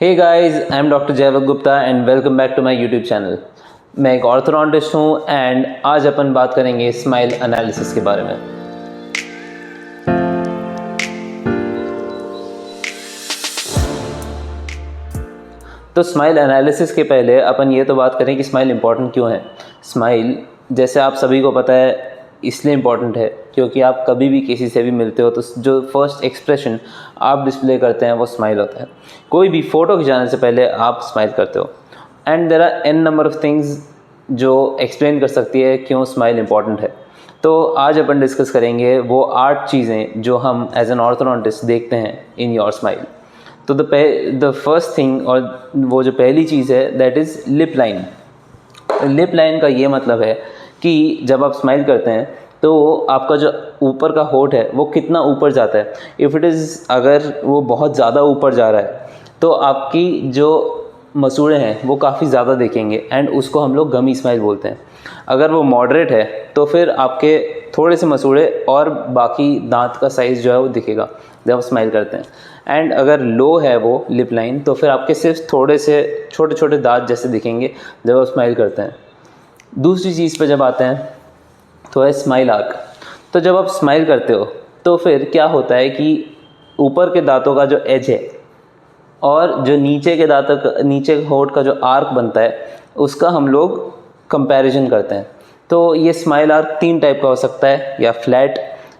Hey guys, I am doctor Jayvat Gupta and welcome back to my YouTube channel. मैं एक orthodontist हूँ and आज अपन बात करेंगे स्माइल एनालिसिस के बारे में। तो स्माइल एनालिसिस के पहले अपन ये तो बात करें कि स्माइल इम्पॉर्टेंट क्यों है। स्माइल जैसे आप सभी को पता है इसलिए इम्पॉर्टेंट है क्योंकि आप कभी भी किसी से भी मिलते हो तो जो फर्स्ट एक्सप्रेशन आप डिस्प्ले करते हैं वो स्माइल होता है। कोई भी फ़ोटो खिंचाने से पहले आप स्माइल करते हो and there are an number of things जो एक्सप्लेन कर सकती है क्यों स्माइल इम्पॉर्टेंट है। तो आज अपन डिस्कस करेंगे वो 8 चीज़ें जो हम एज एन ऑर्थोडोंटिस्ट देखते हैं इन योर स्माइल। तो द फर्स्ट थिंग और वो जो पहली चीज़ है that is lip line. Lip line का ये मतलब है कि जब आप स्माइल करते हैं तो आपका जो ऊपर का होठ है वो कितना ऊपर जाता है। इफ़ इट इज़ अगर वो बहुत ज़्यादा ऊपर जा रहा है तो आपकी जो मसूड़े हैं वो काफ़ी ज़्यादा दिखेंगे एंड उसको हम लोग गमी स्माइल बोलते हैं। अगर वो मॉडरेट है तो फिर आपके थोड़े से मसूड़े और बाकी दांत का साइज़ जो है वो दिखेगा जब आप स्माइल करते हैं। एंड अगर लो है वो लिप लाइन तो फिर आपके सिर्फ थोड़े से छोटे छोटे दांत जैसे दिखेंगे जब आप स्माइल करते हैं। दूसरी चीज़ पे जब आते हैं तो है स्माइल आर्क। तो जब आप स्माइल करते हो तो फिर क्या होता है कि ऊपर के दांतों का जो एज है और जो नीचे के दांतों का नीचे होठ का जो आर्क बनता है उसका हम लोग कंपैरिजन करते हैं। तो ये स्माइल आर्क 3 टाइप का हो सकता है, या फ्लैट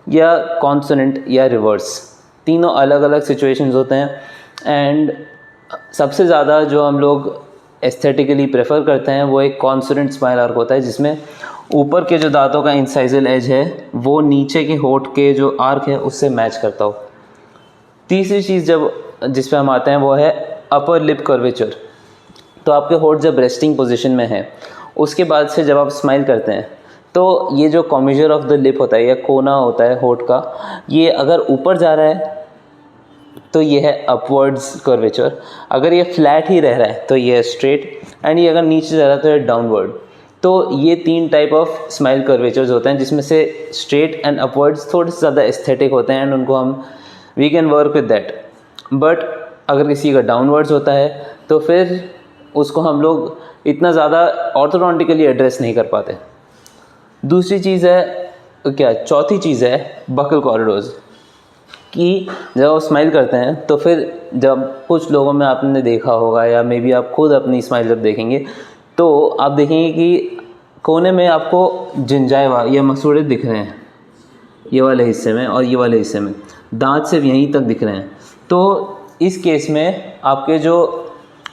या कॉन्सोनेंट या रिवर्स। तीनों अलग अलग सिचुएशंस होते हैं एंड सबसे ज़्यादा जो हम लोग एस्थेटिकली प्रेफर करते हैं वो एक कॉन्सोनेंट स्माइल आर्क होता है जिसमें ऊपर के जो दांतों का इंसाइजल एज है वो नीचे के होठ के जो आर्क है उससे मैच करता हो। तीसरी चीज़ जिस पे हम आते हैं वो है अपर लिप कर्वेचर। तो आपके होठ जब रेस्टिंग पोजीशन में है उसके बाद से जब आप स्माइल करते हैं तो ये जो कॉमिजर ऑफ द लिप होता है या कोना होता है होठ का, ये अगर ऊपर जा रहा है तो ये है अपवर्ड्स कर्वेचर। अगर ये फ्लैट ही रह रहा है तो ये है स्ट्रेट एंड ये अगर नीचे जा रहा है तो ये डाउनवर्ड। तो ये 3 टाइप ऑफ स्माइल कर्वेचर्स होते हैं जिसमें से स्ट्रेट एंड अपवर्ड्स थोड़े से ज़्यादा एस्थेटिक होते हैं एंड उनको हम we can work with that. But अगर किसी का डाउनवर्ड्स होता है तो फिर उसको हम लोग इतना ज़्यादा ऑर्थोडोंटिकली एड्रेस नहीं कर पाते। दूसरी चीज़ है चौथी चीज़ है बकल कॉरिडोर्स कि जब आप स्माइल करते हैं तो फिर जब कुछ लोगों में आपने देखा होगा या मे बी आप खुद अपनी स्माइल जब देखेंगे तो आप देखेंगे कि कोने में आपको जिंजाइवा या मसूड़े दिख रहे हैं, ये वाले हिस्से में और ये वाले हिस्से में दांत सिर्फ यहीं तक दिख रहे हैं। तो इस केस में आपके जो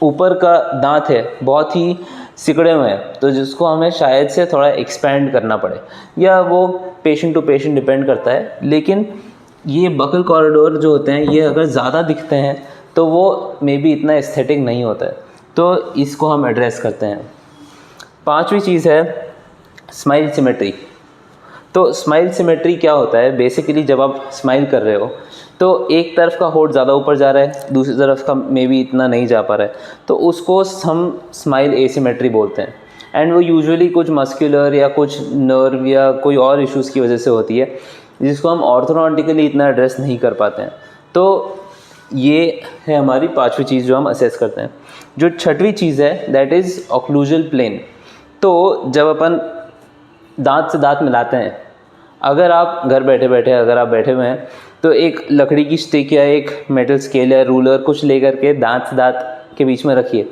ऊपर का दांत है बहुत ही सिकड़े हुए हैं तो जिसको हमें शायद से थोड़ा एक्सपेंड करना पड़े, या वो पेशेंट टू पेशेंट डिपेंड करता है। लेकिन ये बकल कॉरिडोर जो होते हैं ये अगर ज़्यादा दिखते हैं तो वो मे बी इतना एस्थेटिक नहीं होता है, तो इसको हम एड्रेस करते हैं। 5वीं चीज़ है स्माइल सिमेट्री। तो स्माइल सिमेट्री क्या होता है, बेसिकली जब आप स्माइल कर रहे हो तो एक तरफ का होठ ज़्यादा ऊपर जा रहा है, दूसरी तरफ का मे बी इतना नहीं जा पा रहा है, तो उसको हम स्माइल एसिमेट्री बोलते हैं। एंड वो यूजुअली कुछ मस्कुलर या कुछ नर्व या कोई और इश्यूज़ की वजह से होती है जिसको हम ऑर्थोडोंटिकली इतना एड्रेस नहीं कर पाते हैं। तो ये है हमारी 5वीं चीज़ जो हम असेस करते हैं। जो 6वीं चीज़ है दैट इज़ ऑक्लूजल प्लेन। तो जब अपन दांत से दांत मिलाते हैं, अगर आप घर बैठे बैठे अगर आप बैठे हुए हैं तो एक लकड़ी की स्टिक या एक मेटल स्केल या रूलर कुछ लेकर के दांत से दांत के बीच में रखिए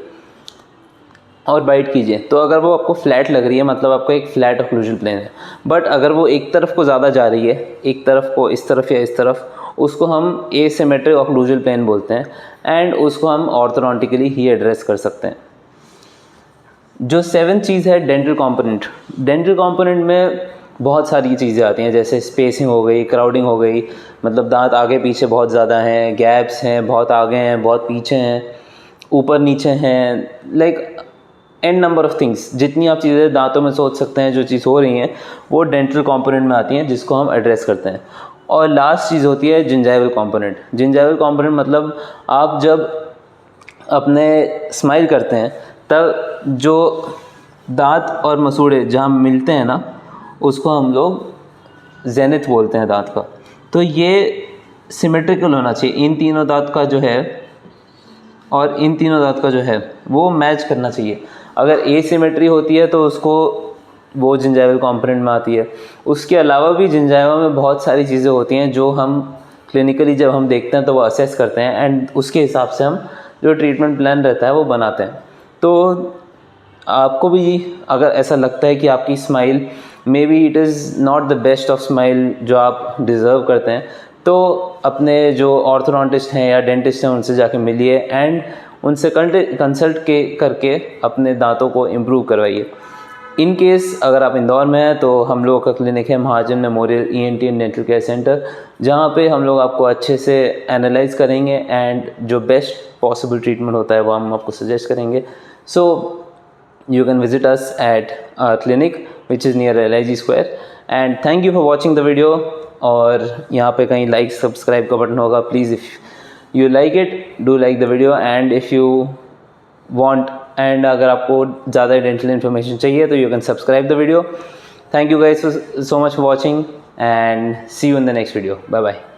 और बाइट कीजिए। तो अगर वो आपको फ्लैट लग रही है मतलब आपको एक फ्लैट ऑक्लूजल प्लेन है। बट अगर वो एक तरफ को ज़्यादा जा रही है, एक तरफ को इस तरफ या इस तरफ, उसको हम एसिमेट्रिक ऑक्लूजल प्लेन बोलते हैं एंड उसको हम ऑर्थोडोंटिकली ही एड्रेस कर सकते हैं। जो 7th चीज़ है डेंटल कॉम्पोनेंट। डेंटल कॉम्पोनेंट में बहुत सारी चीज़ें आती हैं जैसे स्पेसिंग हो गई, क्राउडिंग हो गई, मतलब दांत आगे पीछे बहुत ज़्यादा हैं, गैप्स हैं, बहुत आगे हैं, बहुत पीछे हैं, ऊपर नीचे हैं, like an number of things. जितनी आप चीज़ें दांतों में सोच सकते हैं जो चीज़ हो रही हैं वो डेंटल कॉम्पोनेंट में आती हैं जिसको हम एड्रेस करते हैं। और लास्ट चीज़ होती है जिंजाइवल कॉम्पोनेंट। जिंजाइवल कॉम्पोनेंट मतलब आप जब अपने स्माइल करते हैं तब जो दांत और मसूड़े जहाँ मिलते हैं ना उसको हम लोग जेनिथ बोलते हैं दांत का। तो ये सिमेट्रिकल होना चाहिए। इन तीनों दांत का जो है और इन तीनों दांत का जो है वो मैच करना चाहिए। अगर एसिमेट्री होती है तो उसको वो जिंजाइवल कॉम्पोनेंट में आती है। उसके अलावा भी जिंजाइवा में बहुत सारी चीज़ें होती हैं जो हम क्लिनिकली जब हम देखते हैं तो वो असेस करते हैं एंड उसके हिसाब से हम जो ट्रीटमेंट प्लान रहता है वो बनाते हैं। तो आपको भी अगर ऐसा लगता है कि आपकी smile may be it is not the best of smile जो आप डिज़र्व करते हैं, तो अपने जो ऑर्थोडोंटिस्ट हैं या डेंटिस्ट हैं उनसे जाके मिलिए एंड उनसे कंसल्ट करके अपने दांतों को इम्प्रूव करवाइए। इन केस अगर आप इंदौर में हैं तो हम लोगों का क्लिनिक है Mahajan memorial ENT and dental care centre, जहाँ पे हम लोग आपको अच्छे से एनालाइज करेंगे एंड जो बेस्ट पॉसिबल ट्रीटमेंट होता है वो हम आपको सजेस्ट करेंगे। सो you can visit us at our clinic which is near LIG Square and thank you for watching the video। और यहाँ पे कहीं लाइक सब्सक्राइब का बटन होगा, please if you like it do like the video and if you want and अगर आपको ज़्यादा dental information चाहिए तो you can subscribe the video. Thank you guys so much for watching and see you in the next video. Bye bye.